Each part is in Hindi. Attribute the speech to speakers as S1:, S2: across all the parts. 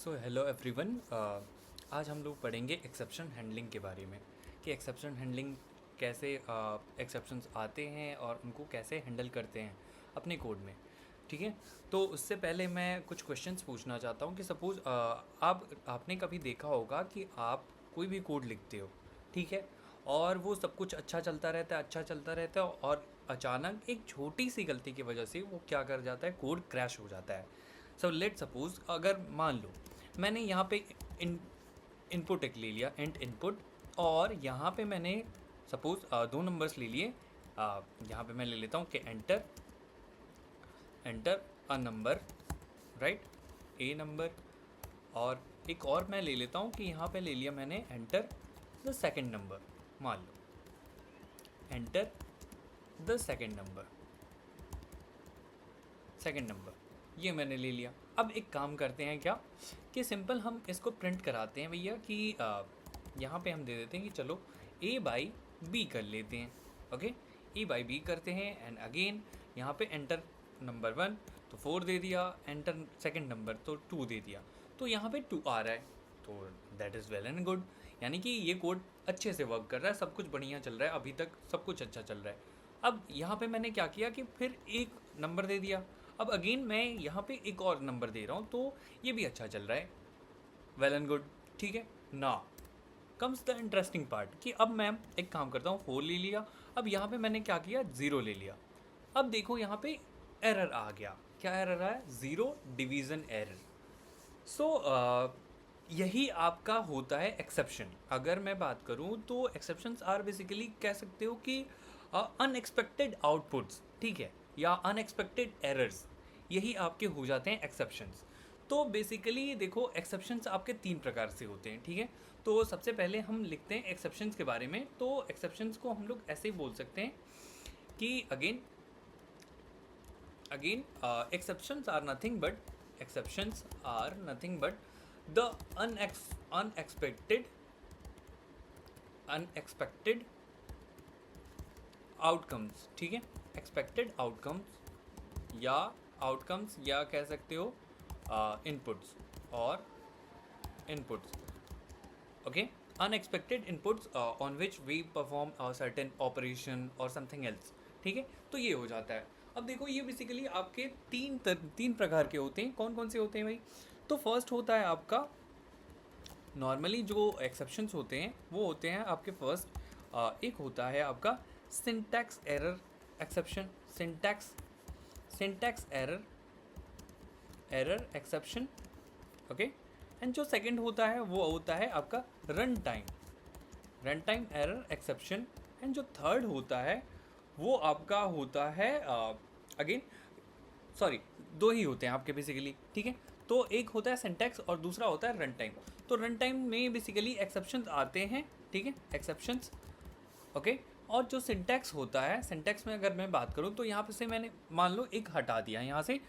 S1: So hello everyone. आज हम लोग पढ़ेंगे एक्सेप्शन हैंडलिंग के बारे में कि एक्सेप्शन हैंडलिंग कैसे एक्सेप्शंस आते हैं और उनको कैसे हैंडल करते हैं अपने कोड में। ठीक है, तो उससे पहले मैं कुछ क्वेश्चंस पूछना चाहता हूँ कि सपोज़ आपने कभी देखा होगा कि आप कोई भी कोड लिखते हो, ठीक है, और वो सब कुछ अच्छा चलता रहता है, अच्छा चलता रहता है, और अचानक एक छोटी सी गलती की वजह से वो क्या कर जाता है, कोड क्रैश हो जाता है। सो लेट सपोज, अगर मान लो मैंने यहाँ पे इनपुट एक ले लिया, इंट इनपुट, और यहाँ पे मैंने सपोज दो नंबर्स ले लिए। यहाँ पे मैं ले लेता हूँ कि enter enter a number, right, A number, और एक और मैं ले लेता हूँ कि यहाँ पे ले लिया मैंने एंटर द सेकंड नंबर। मान लो एंटर द सेकंड नंबर ये मैंने ले लिया। अब एक काम करते हैं क्या कि सिंपल हम इसको प्रिंट कराते हैं भैया कि यहाँ पे हम दे देते हैं कि चलो ए बाई बी कर लेते हैं। ओके, ए बाई बी करते हैं, एंड अगेन यहाँ पे एंटर नंबर 1 तो 4 दे दिया, एंटर सेकंड नंबर तो 2 दे दिया, तो यहाँ पे 2 आ रहा है, तो that is well and good. यानी कि ये कोड अच्छे से वर्क कर रहा है, सब कुछ बढ़िया चल रहा है, अभी तक सब कुछ अच्छा चल रहा है। अब यहाँ पे मैंने क्या किया कि फिर एक नंबर दे दिया, अब अगेन मैं यहाँ पे एक और नंबर दे रहा हूँ, तो ये भी अच्छा चल रहा है, वेल एंड गुड। ठीक है, ना कम्स द इंटरेस्टिंग पार्ट कि अब मैं एक काम करता हूँ, 4 ले लिया, अब यहाँ पे मैंने क्या किया, 0 ले लिया। अब देखो यहाँ पे एरर आ गया, क्या एरर आया, 0 डिवीज़न एरर। सो यही आपका होता है एक्सेप्शन। अगर मैं बात करूँ तो एक्सेप्शंस आर बेसिकली कह सकते हो कि अनएक्सपेक्टेड आउटपुट्स, ठीक है, या अनएक्सपेक्टेड एरर्स, यही आपके हो जाते हैं एक्सेप्शंस। तो बेसिकली देखो, एक्सेप्शंस आपके 3 प्रकार से होते हैं, ठीक है। तो सबसे पहले हम लिखते हैं एक्सेप्शंस के बारे में। तो एक्सेप्शंस को हम लोग ऐसे ही बोल सकते हैं कि again exceptions are nothing but the unexpected outcomes, ठीक है, expected outcomes या कह सकते हो inputs और inputs, okay, unexpected inputs on which we perform a certain operation or something else, ठीक है, तो ये हो जाता है। अब देखो, ये बेसिकली आपके तीन प्रकार के होते हैं। कौन कौन से होते हैं भाई? तो फर्स्ट होता है आपका, नॉर्मली जो एक्सेप्शंस होते हैं वो होते हैं आपके फर्स्ट, एक होता है आपका syntax error exception, syntax error exception, okay. And जो सेकंड होता है वो होता है आपका run time error exception. And जो थर्ड होता है वो आपका होता है अगेन, सॉरी, दो ही होते हैं आपके बेसिकली, ठीक है। तो एक होता है सिंटैक्स और दूसरा होता है रन टाइम। तो रन टाइम में बेसिकली एक्सेप्शंस आते हैं, ठीक है, एक्सेप्शंस, ओके। और जो सिंटैक्स होता है, सिंटैक्स में अगर मैं बात करूँ तो यहाँ पे से मैंने मान लो एक हटा दिया, यहाँ से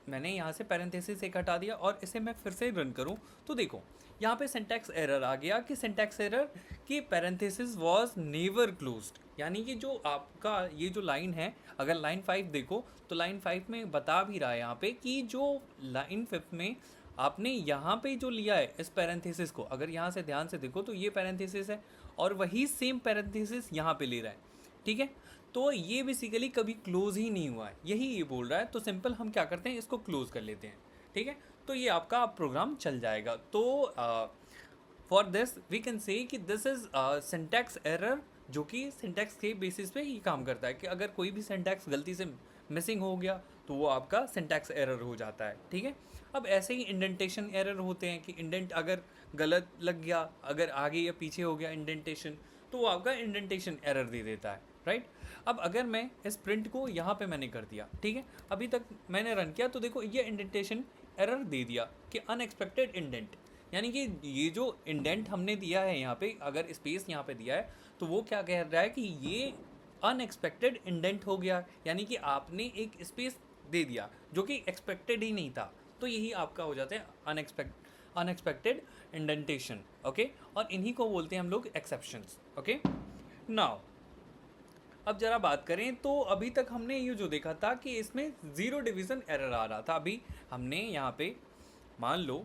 S1: मैंने यहाँ से पैरेंथेसिस एक हटा दिया और इसे मैं फिर से रन करूँ तो देखो यहाँ पे सिंटैक्स एरर आ गया कि सिंटैक्स एरर कि पैरेंथेसिस वाज नेवर क्लोज्ड। यानी कि जो आपका ये जो लाइन है, अगर लाइन 5 देखो तो लाइन 5 में बता भी रहा है यहाँ पे कि जो लाइन 5 में आपने यहाँ पे जो लिया है इस पैरेंथेसिस को, अगर यहाँ से ध्यान से देखो तो ये पैरेंथेसिस है और वही सेम पैरेंथेसिस यहाँ पे ले रहा है, ठीक है। तो ये बेसिकली कभी क्लोज ही नहीं हुआ है, यही ये बोल रहा है। तो सिंपल हम क्या करते हैं, इसको क्लोज कर लेते हैं, ठीक है। तो ये आपका प्रोग्राम चल जाएगा। तो for this we can say कि दिस इज सिंटैक्स एरर, जो कि सिंटैक्स के बेसिस पे ही काम करता है कि अगर कोई भी सिंटैक्स गलती से मिसिंग हो गया तो वो आपका सिंटैक्स एरर हो जाता है, ठीक है। अब ऐसे ही इंडेंटेशन एरर होते हैं कि इंडेंट अगर गलत लग गया, अगर आगे या पीछे हो गया इंडेंटेशन, तो वो आपका इंडेंटेशन एरर दे देता है, राइट। अब अगर मैं इस प्रिंट को यहाँ पे मैंने कर दिया, ठीक है, अभी तक मैंने रन किया तो देखो ये इंडेंटेशन एरर दे दिया कि अनएक्सपेक्टेड इंडेंट। यानी कि ये जो इंडेंट हमने दिया है यहाँ पे, अगर स्पेस यहाँ पे दिया है तो वो क्या कह रहा है कि ये अनएक्सपेक्टेड इंडेंट हो गया, यानी कि आपने एक स्पेस दे दिया जो कि एक्सपेक्टेड ही नहीं था। तो यही आपका हो जाता है अनएक्सपेक्टेड इंडेंटेशन, ओके। और इन्हीं को बोलते हैं हम लोग एक्सेप्शंस, ओके। नाउ अब जरा बात करें तो अभी तक हमने ये जो देखा था कि इसमें 0 डिवीज़न एरर आ रहा था। अभी हमने यहाँ पे मान लो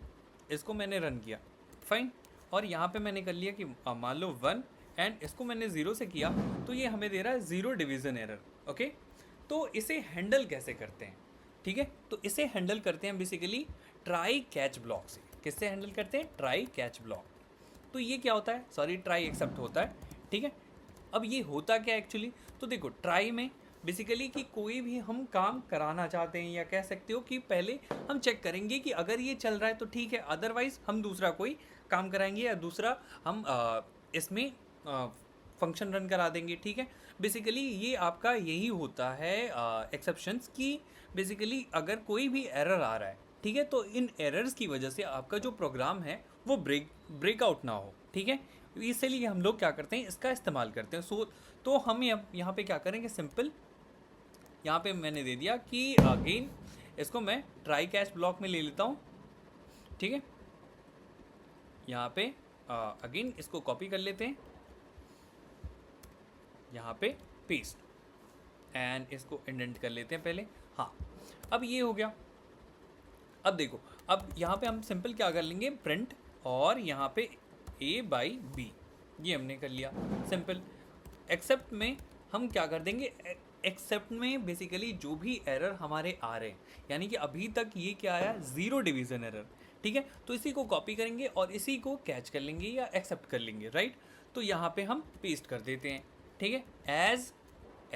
S1: इसको मैंने रन किया, फाइन, और यहाँ पे मैंने कर लिया कि मान लो 1 एंड इसको मैंने 0 से किया, तो ये हमें दे रहा है 0 डिवीज़न एरर। ओके, तो इसे हैंडल कैसे करते हैं? ठीक है, तो इसे हैंडल करते हैं बेसिकली ट्राई कैच ब्लॉक से। किससे हैंडल करते हैं? Try catch block. तो ये क्या होता है? सॉरी, ट्राई एक्सेप्ट होता है। ठीक है, अब ये होता क्या एक्चुअली? तो देखो, ट्राई में बेसिकली कि कोई भी हम काम कराना चाहते हैं, या कह सकते हो कि पहले हम चेक करेंगे कि अगर ये चल रहा है तो ठीक है, अदरवाइज हम दूसरा कोई काम कराएंगे या दूसरा हम इसमें फंक्शन रन करा देंगे। ठीक है, बेसिकली ये आपका यही होता है एक्सेप्शंस की। बेसिकली अगर कोई भी एरर आ रहा है, ठीक है, तो इन एरर्स की वजह से आपका जो प्रोग्राम है वो ब्रेकआउट ना हो। ठीक है, इसलिए हम लोग क्या करते हैं, इसका इस्तेमाल करते हैं। तो हम यहाँ पे क्या करेंगे, सिंपल यहाँ पे मैंने दे दिया कि अगेन इसको मैं ट्राई कैच ब्लॉक में ले लेता हूँ। ठीक है, यहाँ पे अगेन इसको कॉपी कर लेते हैं, यहाँ पे पेस्ट, एंड इसको इंडेंट कर लेते हैं पहले। हाँ, अब ये हो गया। अब देखो, अब यहाँ पे हम सिंपल क्या कर लेंगे, प्रिंट, और यहाँ पे a/b, ये हमने कर लिया सिंपल। एक्सेप्ट में हम क्या कर देंगे, एक्सेप्ट में बेसिकली जो भी एरर हमारे आ रहे हैं, यानी कि अभी तक ये क्या आया, 0 डिवीज़न एरर। ठीक है, तो इसी को कॉपी करेंगे और इसी को कैच कर लेंगे या एक्सेप्ट कर लेंगे, राइट। तो यहाँ पे हम पेस्ट कर देते हैं। ठीक है,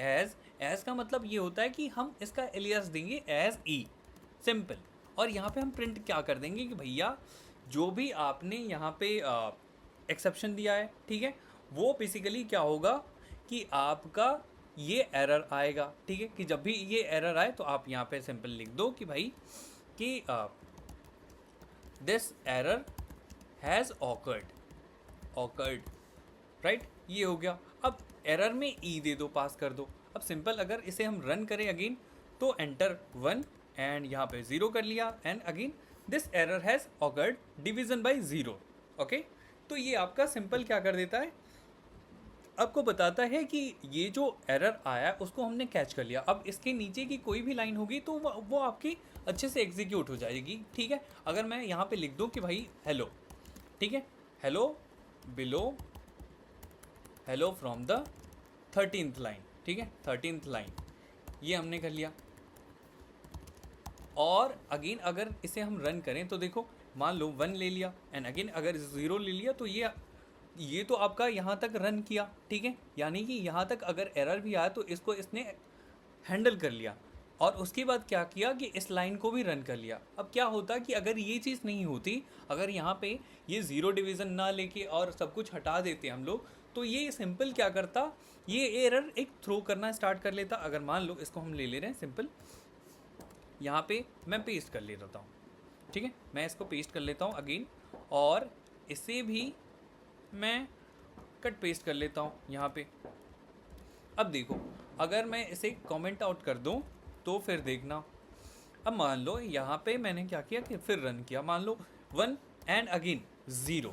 S1: एज का मतलब ये होता है कि हम इसका एलियास देंगे एज ई, सिंपल। और यहाँ पे हम प्रिंट क्या कर देंगे कि भैया जो भी आपने यहाँ पे एक्सेप्शन दिया है, ठीक है, वो बेसिकली क्या होगा कि आपका ये एरर आएगा। ठीक है, कि जब भी ये एरर आए तो आप यहाँ पे सिंपल लिख दो कि भाई कि this error has awkward, right, ये हो गया। अब एरर में ई दे दो, पास कर दो। अब सिंपल अगर इसे हम रन करें अगेन, तो एंटर 1 एंड यहाँ पे 0 कर लिया, and again this error has occurred division by 0। Okay, तो ये आपका सिंपल क्या कर देता है, आपको बताता है कि ये जो एरर आया उसको हमने कैच कर लिया। अब इसके नीचे की कोई भी लाइन होगी तो वो आपकी अच्छे से एग्जीक्यूट हो जाएगी। ठीक है, अगर मैं यहाँ पे लिख दूँ कि भाई हेलो, ठीक है, hello below, hello from the 13th line, ठीक है, 13th लाइन, ये हमने कर लिया। और अगेन अगर इसे हम रन करें तो देखो, मान लो 1 ले लिया एंड अगेन अगर 0 ले लिया, तो ये तो आपका यहाँ तक रन किया। ठीक है, यानी कि यहाँ तक अगर एरर भी आया तो इसको इसने हैंडल कर लिया, और उसके बाद क्या किया कि इस लाइन को भी रन कर लिया। अब क्या होता कि अगर ये चीज़ नहीं होती, अगर यहाँ पे ये 0 डिवीज़न ना लेके और सब कुछ हटा देते हम लोग, तो ये सिंपल क्या करता, ये एरर एक थ्रो करना स्टार्ट कर लेता। अगर मान लो इसको हम ले ले रहे हैं सिंपल, यहाँ पे मैं पेस्ट कर लेता हूँ। ठीक है, मैं इसको पेस्ट कर लेता हूँ अगेन, और इसे भी मैं कट पेस्ट कर लेता हूँ यहाँ पे। अब देखो, अगर मैं इसे कमेंट आउट कर दूँ तो फिर देखना, अब मान लो यहाँ पे मैंने क्या किया कि फिर रन किया, मान लो 1 एंड अगेन 0,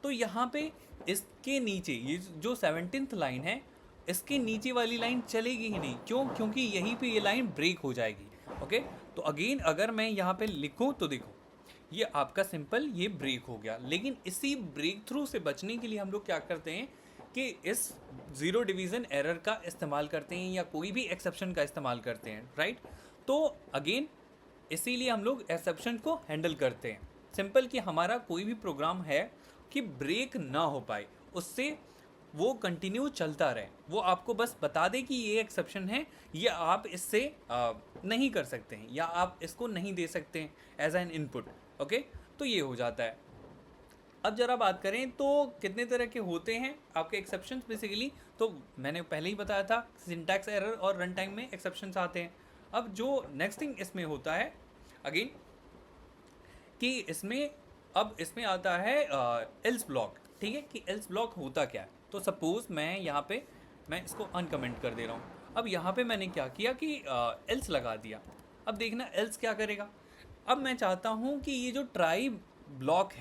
S1: तो यहाँ पे इसके नीचे ये जो 17th लाइन है, इसके नीचे वाली लाइन चलेगी ही नहीं। क्यों? क्योंकि यहीं पे ये लाइन ब्रेक हो जाएगी। ओके, तो अगेन अगर मैं यहाँ पे लिखूँ तो देखो, ये आपका सिंपल ये ब्रेक हो गया। लेकिन इसी ब्रेक थ्रू से बचने के लिए हम लोग क्या करते हैं कि इस 0 डिवीज़न एरर का इस्तेमाल करते हैं या कोई भी एक्सेप्शन का इस्तेमाल करते हैं, राइट। तो अगेन इसीलिए हम लोग एक्सेप्शन को हैंडल करते हैं, सिंपल कि हमारा कोई भी प्रोग्राम है कि ब्रेक ना हो पाए, उससे वो कंटिन्यू चलता रहे। वो आपको बस बता दे कि ये एक्सेप्शन है, ये आप इससे नहीं कर सकते हैं या आप इसको नहीं दे सकते हैं एज एन इनपुट। ओके, तो ये हो जाता है। अब जरा बात करें तो कितने तरह के होते हैं आपके एक्सेप्शंस बेसिकली, तो मैंने पहले ही बताया था, सिंटैक्स एरर और रन टाइम में एक्सेप्शंस आते हैं। अब जो नेक्स्ट थिंग इसमें होता है अगेन कि इसमें आता है एल्स ब्लॉक। ठीक है, कि एल्स ब्लॉक होता क्या है। तो सपोज मैं यहाँ पे मैं इसको अनकमेंट कर दे रहा हूँ। अब यहाँ पे मैंने क्या किया कि एल्स लगा दिया। अब देखना एल्स क्या करेगा। अब मैं चाहता हूँ कि ये जो ट्राई ब्लॉक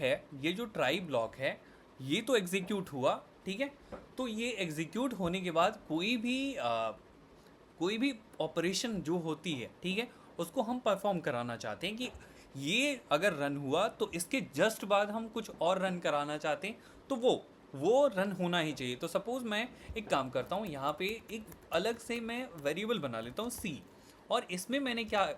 S1: है, ये तो एग्जीक्यूट हुआ, ठीक है। तो ये एग्जीक्यूट होने के बाद कोई भी ऑपरेशन जो होती है, ठीक है, उसको हम परफॉर्म कराना चाहते हैं कि ये अगर रन हुआ तो इसके जस्ट बाद हम कुछ और रन कराना चाहते हैं तो वो रन होना ही चाहिए। तो सपोज मैं एक काम करता हूँ, यहाँ पे एक अलग से मैं वेरिएबल बना लेता हूँ सी, और इसमें मैंने क्या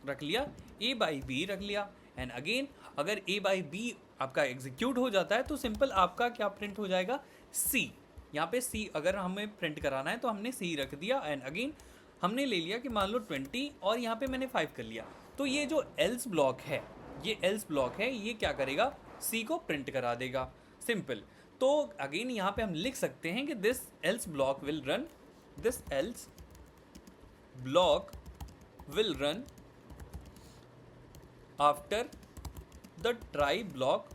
S1: रख लिया, ए बाई बी रख लिया। एंड अगेन अगर ए बाई बी आपका एग्जीक्यूट हो जाता है तो सिंपल आपका क्या प्रिंट हो जाएगा, सी। यहाँ पे सी अगर हमें प्रिंट कराना है तो हमने सी रख दिया। एंड अगेन हमने ले लिया कि मान लो 20 और यहाँ पे मैंने 5 कर लिया। तो ये जो एल्स ब्लॉक है, ये एल्स ब्लॉक है, ये क्या करेगा, सी को प्रिंट करा देगा, सिंपल। तो अगेन यहाँ पे हम लिख सकते हैं कि this else block will run, this else block will run after the try block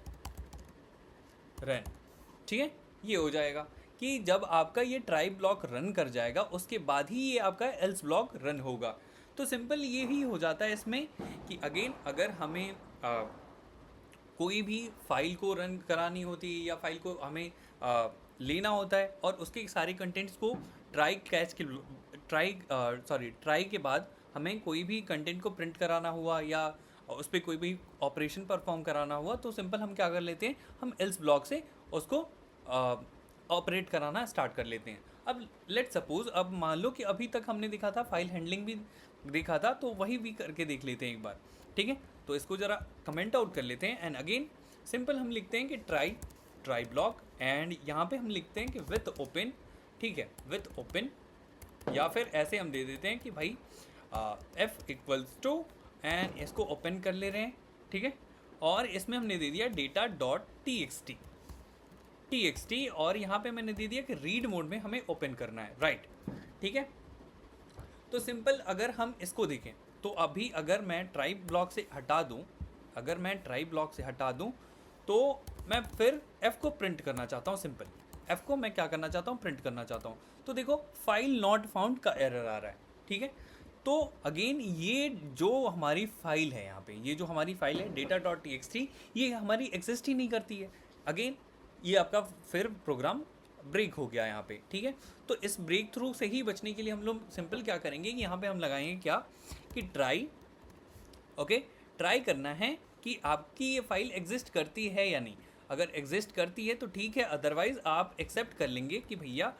S1: run. ठीक है, ये हो जाएगा कि जब आपका ये ट्राई ब्लॉक रन कर जाएगा उसके बाद ही ये आपका एल्स ब्लॉक रन होगा। तो सिंपल ये ही हो जाता है इसमें कि अगेन अगर हमें कोई भी फाइल को रन करानी होती है या फाइल को हमें लेना होता है और उसके सारे कंटेंट्स को ट्राई के बाद हमें कोई भी कंटेंट को प्रिंट कराना हुआ या उस पर कोई भी ऑपरेशन परफॉर्म कराना हुआ तो सिंपल हम क्या कर लेते हैं, हम एल्स ब्लॉक से उसको ऑपरेट कराना स्टार्ट कर लेते हैं। अब लेट सपोज, अब मान लो कि अभी तक हमने देखा था फाइल हैंडलिंग भी देखा था, तो वही भी करके देख लेते हैं एक बार। ठीक है, तो इसको ज़रा कमेंट आउट कर लेते हैं। एंड अगेन सिंपल हम लिखते हैं कि ट्राई ब्लॉक, एंड यहाँ पे हम लिखते हैं कि विथ ओपन। ठीक है, विथ ओपन, या फिर ऐसे हम दे देते हैं कि भाई एफ इक्वल्स टू, एंड इसको ओपन कर ले रहे हैं। ठीक है, और इसमें हमने दे दिया data dot T x T, और यहाँ पे मैंने दे दिया कि रीड मोड में हमें ओपन करना है, राइट। ठीक है, तो सिंपल अगर हम इसको देखें तो अभी अगर मैं ट्राई ब्लॉक से हटा दूँ, तो मैं फिर एफ़ को प्रिंट करना चाहता हूँ। सिंपल एफ़ को मैं क्या करना चाहता हूँ, प्रिंट करना चाहता हूँ। तो देखो फाइल नॉट फाउंड का एरर आ रहा है। ठीक है, तो अगेन ये जो हमारी फाइल है, यहाँ पे ये जो हमारी फाइल है data dot T x T, ये हमारी एग्जिस्ट ही नहीं करती है। अगेन ये आपका फिर प्रोग्राम ब्रेक हो गया यहाँ पे। ठीक है, तो इस ब्रेक थ्रू से ही बचने के लिए हम लोग सिंपल क्या करेंगे कि यहाँ पे हम लगाएंगे क्या, कि ट्राई ट्राई करना है कि आपकी ये फाइल एग्जिस्ट करती है या नहीं। अगर एग्जिस्ट करती है तो ठीक है, अदरवाइज़ आप एक्सेप्ट कर लेंगे कि भैया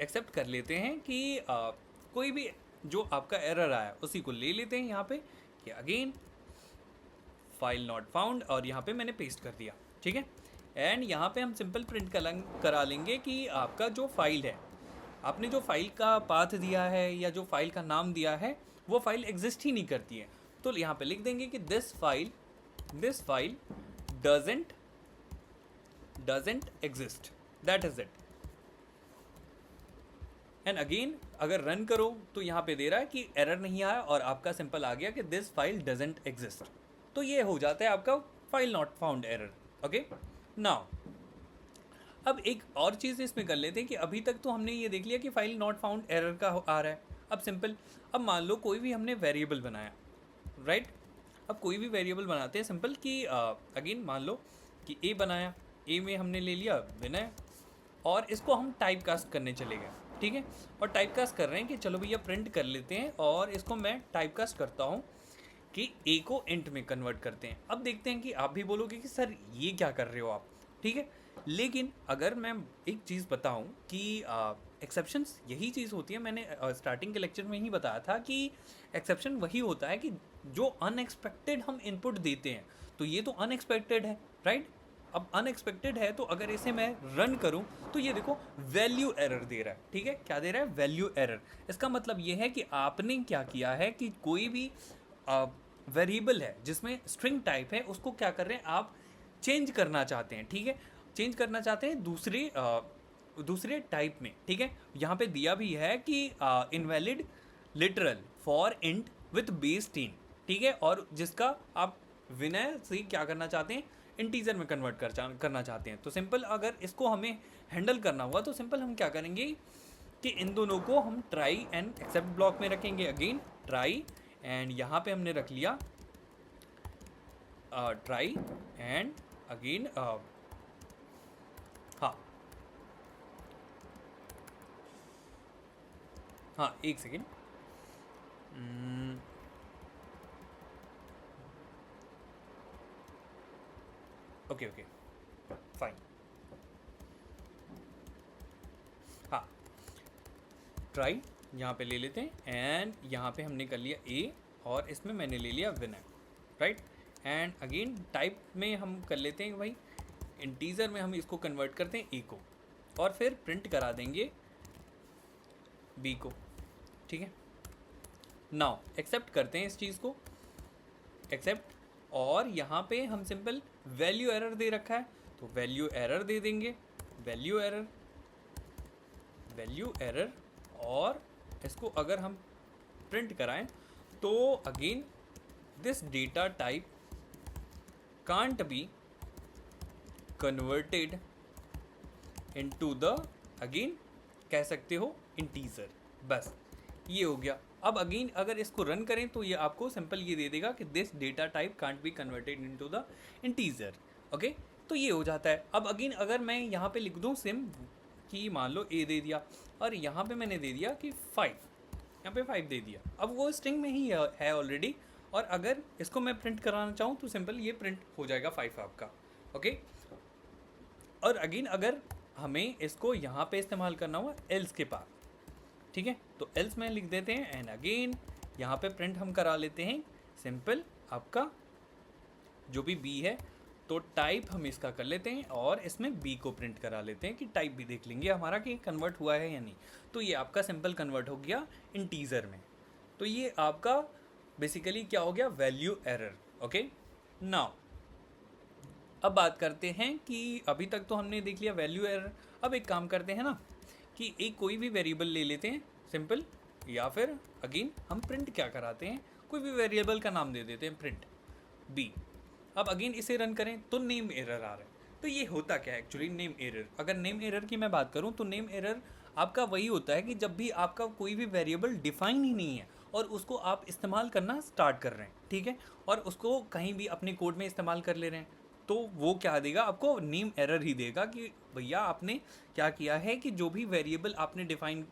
S1: एक्सेप्ट कर लेते हैं कि कोई भी जो आपका एरर आया उसी को ले लेते हैं यहाँ पे कि अगेन फाइल नॉट फाउंड, और यहाँ पे मैंने पेस्ट कर दिया। ठीक है, एंड यहाँ पे हम सिंपल प्रिंट करा लेंगे कि आपका जो फाइल है, आपने जो फाइल का पाथ दिया है या जो फाइल का नाम दिया है वो फाइल एग्जिस्ट ही नहीं करती है। तो यहाँ पे लिख देंगे कि this file doesn't exist, that is it. And again अगर रन करो तो यहाँ पे दे रहा है कि एरर नहीं आया और आपका सिंपल आ गया कि दिस फाइल डजंट एग्जिस्ट। तो ये हो जाता है आपका file not found error. Okay, now अब एक और चीज़ इसमें कर लेते हैं कि अभी तक तो हमने ये देख लिया कि फाइल नॉट फाउंड एरर का आ रहा है। अब सिंपल, अब मान लो कोई भी हमने वेरिएबल बनाया, राइट। अब कोई भी वेरिएबल बनाते हैं सिंपल कि अगेन मान लो कि ए बनाया, ए में हमने ले लिया विनय, और इसको हम टाइप कास्ट करने चले गए। ठीक है, और टाइप कास्ट कर रहे हैं कि चलो भैया प्रिंट कर लेते हैं, और इसको मैं टाइप कास्ट करता हूँ कि ए को इंट में कन्वर्ट करते हैं। अब देखते हैं कि आप भी बोलोगे कि सर ये क्या कर रहे हो आप। ठीक है, लेकिन अगर मैं एक चीज़ बताऊं कि एक्सेप्शंस यही चीज़ होती है, मैंने स्टार्टिंग के लेक्चर में ही बताया था कि एक्सेप्शन वही होता है कि जो अनएक्सपेक्टेड हम इनपुट देते हैं, तो ये तो अनएक्सपेक्टेड है, राइट। अब अनएक्सपेक्टेड है तो अगर इसे मैं रन करूं तो ये देखो वैल्यू एरर दे रहा है। ठीक है, क्या दे रहा है, वैल्यू एरर। इसका मतलब ये है कि आपने क्या किया है कि कोई भी वेरिएबल है जिसमें स्ट्रिंग टाइप है उसको क्या कर रहे हैं आप, चेंज करना चाहते हैं। ठीक है, चेंज करना चाहते हैं दूसरे टाइप में। ठीक है, यहाँ पे दिया भी है कि invalid literal for int with base 10। ठीक है, और जिसका आप विनय से क्या करना चाहते हैं, इंटीजर में कन्वर्ट करना चाहते हैं। तो सिंपल अगर इसको हमें हैंडल करना हुआ तो सिंपल हम क्या करेंगे कि इन दोनों को हम ट्राई एंड एक्सेप्ट ब्लॉक में रखेंगे। अगेन ट्राई, एंड यहाँ पे हमने रख लिया ट्राई, एंड अगेन हाँ एक सेकेंड, ओके ओके फाइन। हाँ, ट्राई यहाँ पे ले लेते हैं एंड यहाँ पे हमने कर लिया ए और इसमें मैंने ले लिया winner, right. And again type में हम कर लेते हैं भाई इंटीजर में हम इसको कन्वर्ट करते हैं ए को और फिर प्रिंट करा देंगे बी को, ठीक है। नाउ एक्सेप्ट करते हैं इस चीज़ को, एक्सेप्ट, और यहाँ पे हम सिंपल वैल्यू एरर दे रखा है तो वैल्यू एरर दे देंगे, वैल्यू एरर, वैल्यू एरर, और इसको अगर हम प्रिंट कराएं तो again this data type can't be converted into the, again कह सकते हो इंटीजर, बस ये हो गया। अब अगेन अगर इसको रन करें तो ये आपको सिंपल ये दे देगा कि this data type can't be converted into the integer, okay. तो ये हो जाता है। अब अगेन अगर मैं यहाँ पे लिख दूँ सिम कि मान लो ए दे दिया और यहाँ पे मैंने दे दिया कि 5, यहाँ पे 5 दे दिया, अब वो स्ट्रिंग में ही है ऑलरेडी, और अगर इसको मैं प्रिंट कराना चाहूँ तो सिंपल ये प्रिंट हो जाएगा 5 आपका, ओके। और अगेन अगर हमें इसको यहाँ पे इस्तेमाल करना हुआ एल्स के पास, ठीक है, तो एल्स में लिख देते हैं एंड अगेन यहाँ पे प्रिंट हम करा लेते हैं सिंपल आपका जो भी बी है, तो टाइप हम इसका कर लेते हैं और इसमें बी को प्रिंट करा लेते हैं कि टाइप भी देख लेंगे हमारा कि कन्वर्ट हुआ है या नहीं। तो ये आपका सिंपल कन्वर्ट हो गया इंटीजर में। तो ये आपका बेसिकली क्या हो गया, वैल्यू एरर, ओके। नाउ अब बात करते हैं कि अभी तक तो हमने देख लिया वैल्यू एरर। अब एक काम करते हैं ना कि एक कोई भी वेरिएबल ले लेते हैं सिंपल, या फिर अगेन हम प्रिंट क्या कराते हैं, कोई भी वेरिएबल का नाम दे देते हैं प्रिंट बी। अब अगेन इसे रन करें तो नेम एरर आ रहा है। तो ये होता क्या है एक्चुअली नेम एरर? अगर नेम एरर की मैं बात करूं तो नेम एरर आपका वही होता है कि जब भी आपका कोई भी वेरिएबल डिफाइन ही नहीं है और उसको आप इस्तेमाल करना स्टार्ट कर रहे हैं, ठीक है, और उसको कहीं भी अपने कोड में इस्तेमाल कर ले रहे हैं, तो वो क्या देगा आपको, नेम एरर ही देगा कि भैया आपने क्या किया है कि जो भी वेरिएबल आपने डिफाइन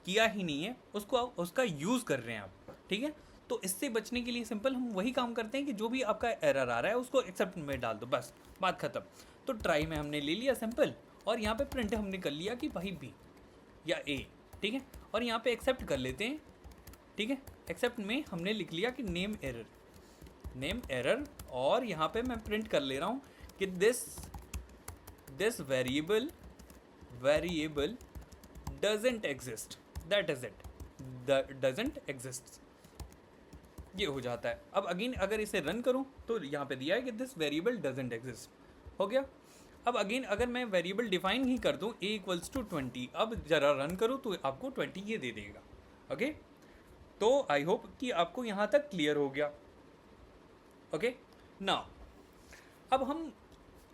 S1: किया ही नहीं है उसको उसका यूज़ कर रहे हैं आप, ठीक है। तो इससे बचने के लिए सिंपल हम वही काम करते हैं कि जो भी आपका एरर आ रहा है उसको एक्सेप्ट में डाल दो, बस बात ख़त्म। तो ट्राई में हमने ले लिया सिंपल, और यहाँ पे प्रिंट हमने कर लिया कि भाई बी या ए, ठीक है, और यहाँ पे एक्सेप्ट कर लेते हैं, ठीक है। एक्सेप्ट में हमने लिख लिया कि नेम एरर, नेम एरर, और यहाँ पे मैं प्रिंट कर ले रहा हूँ कि this variable doesn't exist, that is it, doesn't exist, ये हो जाता है। अब अगेन अगर इसे रन करूं तो यहाँ पे दिया है कि दिस वेरिएबल डजंट एग्जिस्ट, हो गया। अब अगेन अगर मैं वेरिएबल डिफाइन ही कर दूं a = 20, अब जरा रन करूं तो आपको 20 ये दे देगा, ओके। तो आई होप कि आपको यहाँ तक क्लियर हो गया, ओके। नाउ अब हम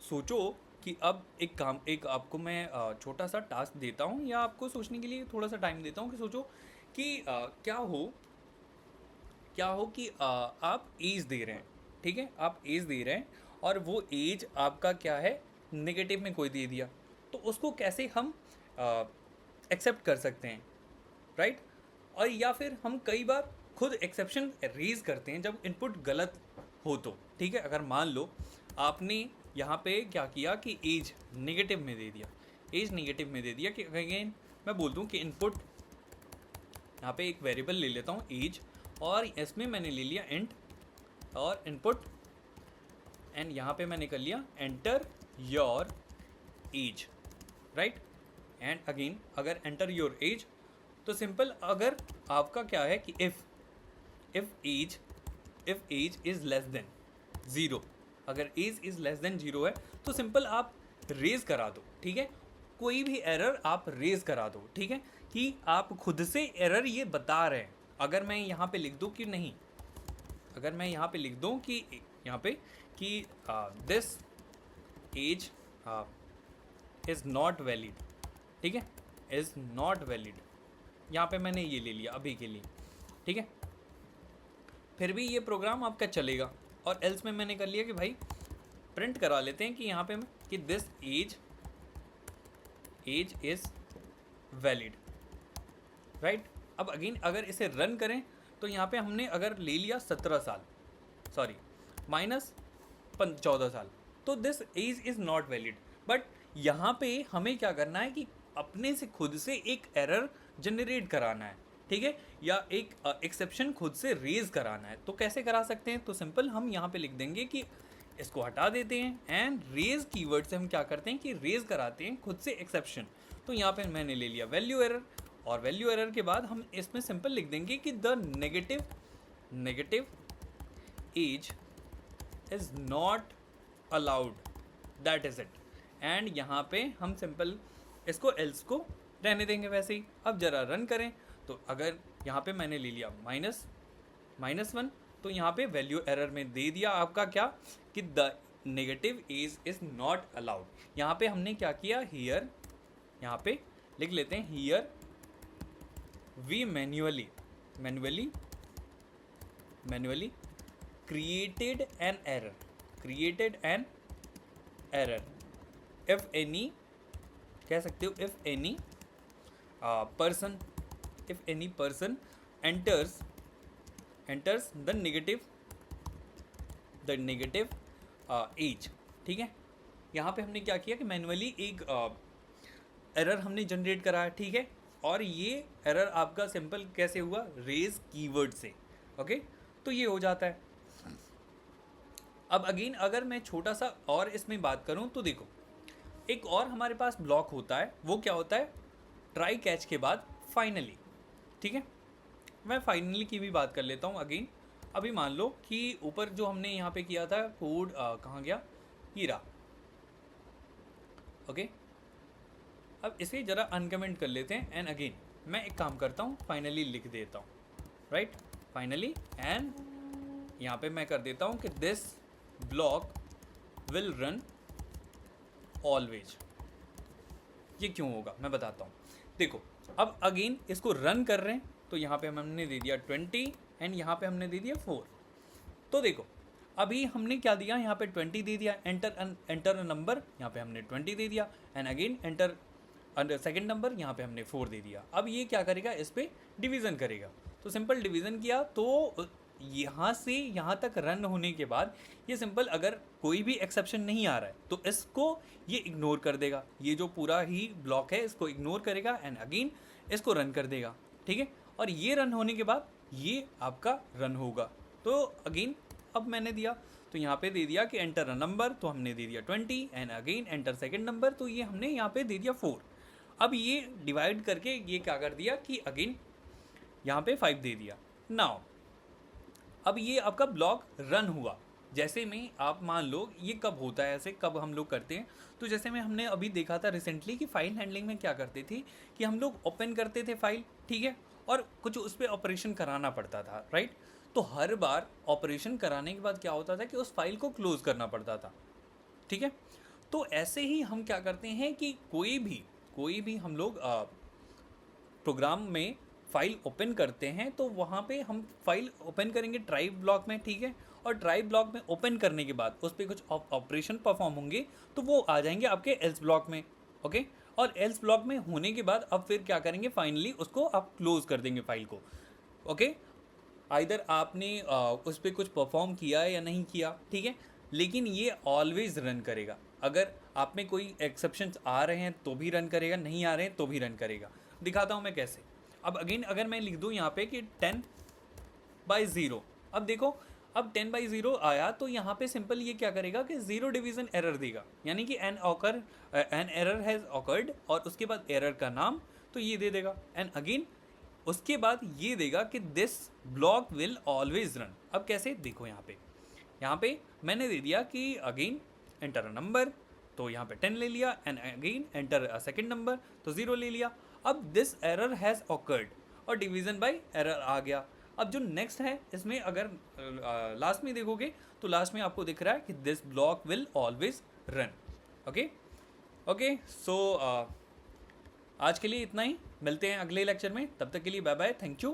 S1: सोचो कि अब एक आपको मैं छोटा सा टास्क देता हूँ या आपको सोचने के लिए थोड़ा सा टाइम देता हूँ कि सोचो कि क्या हो कि आप एज दे रहे हैं, ठीक है, आप एज दे रहे हैं और वो एज आपका क्या है, नेगेटिव में कोई दे दिया, तो उसको कैसे हम एक्सेप्ट कर सकते हैं, राइट। और या फिर हम कई बार खुद एक्सेप्शन रेज करते हैं जब इनपुट गलत हो तो, ठीक है। अगर मान लो आपने यहाँ पे क्या किया कि एज नेगेटिव में दे दिया, एज नेगेटिव में दे दिया कि अगेन मैं बोल दूँ कि इनपुट, यहाँ पे एक वेरिएबल ले लेता हूँ एज, और इसमें मैंने ले लिया इंट और इनपुट, एंड यहाँ पे मैंने कर लिया enter your age, right. And again अगर एंटर योर एज तो सिंपल अगर आपका क्या है कि if age is less than 0, अगर एज इज लेस देन 0 है तो सिंपल आप रेज करा दो, ठीक है, कोई भी एरर आप रेज करा दो, ठीक है, कि आप खुद से एरर ये बता रहे हैं। अगर मैं यहाँ पे लिख दूँ कि नहीं, अगर मैं यहाँ पे लिख दूँ कि यहाँ पे कि this age is not valid, ठीक है, इज़ नॉट वैलिड, यहाँ पे मैंने ये ले लिया अभी के लिए, ठीक है, फिर भी ये प्रोग्राम आपका चलेगा। और एल्स में मैंने कर लिया कि भाई प्रिंट करा लेते हैं कि यहाँ पे कि this age is valid, right. अब अगेन अगर इसे रन करें तो यहाँ पे हमने अगर ले लिया 17 साल, सॉरी -14 साल, तो this is not valid. But यहाँ पे हमें क्या करना है कि अपने से खुद से एक एरर जनरेट कराना है, ठीक है, या एक एक्सेप्शन खुद से रेज कराना है। तो कैसे करा सकते हैं? तो सिंपल हम यहाँ पे लिख देंगे कि इसको हटा देते हैं एंड रेज कीवर्ड से हम क्या करते हैं कि रेज कराते हैं खुद से एक्सेप्शन। तो यहाँ पे मैंने ले लिया वैल्यू एरर, और वैल्यू एरर के बाद हम इसमें सिंपल लिख देंगे कि the negative age is not allowed, that is it. And यहाँ पे हम सिंपल इसको एल्स को रहने देंगे वैसे ही। अब जरा रन करें तो अगर यहाँ पे मैंने ले लिया -1, तो यहाँ पे वैल्यू एरर में दे दिया आपका क्या कि the negative age is not allowed. यहाँ पे हमने क्या किया, हियर यहाँ पे लिख लेते हैं, here we manually created an error if any, कह सकते हो if any person enters the negative age, ठीक है। यहाँ पे हमने क्या किया कि मैन्युअली एक एरर हमने जनरेट कराया, ठीक है, और ये एरर आपका सिंपल कैसे हुआ, रेज कीवर्ड से, ओके। तो ये हो जाता है। अब अगेन अगर मैं छोटा सा और इसमें बात करूं तो देखो, एक और हमारे पास ब्लॉक होता है, वो क्या होता है, ट्राई कैच के बाद फाइनली, ठीक है। मैं फाइनली की भी बात कर लेता हूं अगेन। अभी मान लो कि ऊपर जो हमने यहाँ पे किया था कोड कहाँ गया, हीरा, ओके। अब इसे जरा अनकमेंट कर लेते हैं एंड अगेन मैं एक काम करता हूँ, फाइनली लिख देता हूँ, राइट, फाइनली, एंड यहाँ पे मैं कर देता हूँ कि this block will run always. ये क्यों होगा मैं बताता हूँ। देखो अब अगेन इसको रन कर रहे हैं, तो यहाँ पे हमने दे दिया 20 एंड यहाँ पे हमने दे दिया 4। तो देखो अभी हमने क्या दिया, यहाँ पे 20 दे दिया, एंटर नंबर, यहाँ पे हमने 20 दे दिया, and again enter second number, यहाँ पे हमने 4 दे दिया। अब ये क्या करेगा, इस पर डिवीज़न करेगा। तो सिंपल डिवीज़न किया, तो यहाँ से यहाँ तक रन होने के बाद ये सिंपल अगर कोई भी एक्सेप्शन नहीं आ रहा है तो इसको ये इग्नोर कर देगा, ये जो पूरा ही ब्लॉक है इसको इग्नोर करेगा एंड अगेन इसको रन कर देगा, ठीक है। और ये रन होने के बाद ये आपका रन होगा। तो अगेन अब मैंने दिया, तो यहाँ पे दे दिया कि एंटर अ नंबर, तो हमने दे दिया 20 and again enter second number, तो ये हमने यहाँ पे दे दिया 4। अब ये डिवाइड करके ये क्या कर दिया कि अगेन यहाँ पे 5 दे दिया। नाउ अब ये आपका ब्लॉक रन हुआ। जैसे में आप मान लो ये कब होता है, ऐसे कब हम लोग करते हैं, तो जैसे में हमने अभी देखा था रिसेंटली कि फाइल हैंडलिंग में क्या करते थे कि हम लोग ओपन करते थे फाइल, ठीक है, और कुछ उस पर ऑपरेशन कराना पड़ता था, राइट। तो हर बार ऑपरेशन कराने के बाद क्या होता था कि उस फाइल को क्लोज करना पड़ता था, ठीक है। तो ऐसे ही हम क्या करते हैं कि कोई भी हम लोग प्रोग्राम में फाइल ओपन करते हैं, तो वहाँ पे हम फाइल ओपन करेंगे ट्राई ब्लॉक में, ठीक है, और ट्राई ब्लॉक में ओपन करने के बाद उस पर कुछ ऑपरेशन परफॉर्म होंगे तो वो आ जाएंगे आपके एल्स ब्लॉक में, ओके। और एल्स ब्लॉक में होने के बाद अब फिर क्या करेंगे, फाइनली उसको आप क्लोज कर देंगे फाइल को, ओके। आइदर आपने उस पर कुछ परफॉर्म किया है या नहीं किया, ठीक है, लेकिन ये ऑलवेज रन करेगा। अगर आप में कोई एक्सेप्शंस आ रहे हैं तो भी रन करेगा, नहीं आ रहे हैं तो भी रन करेगा। दिखाता हूँ मैं कैसे। अब अगेन अगर मैं लिख दूँ यहाँ पे कि 10/0, अब देखो अब 10/0 आया, तो यहाँ पे सिंपल ये क्या करेगा कि 0 डिवीज़न एरर देगा, यानी कि एन एरर हैज़ ऑकर्ड, और उसके बाद एरर का नाम तो ये दे देगा, एंड अगेन उसके बाद ये देगा कि this block will always run. अब कैसे, देखो यहाँ पे मैंने दे दिया कि अगेन एंटर अ नंबर, तो यहाँ पे 10 ले लिया, and again enter a second number, तो 0 ले लिया। अब दिस एरर हैज़ ऑकर्ड और डिवीज़न बाय एरर आ गया। अब जो नेक्स्ट है इसमें अगर लास्ट में देखोगे तो लास्ट में आपको दिख रहा है कि this block will always run, okay. So आज के लिए इतना ही, मिलते हैं अगले लेक्चर में, तब तक के लिए बाय बाय, थैंक यू।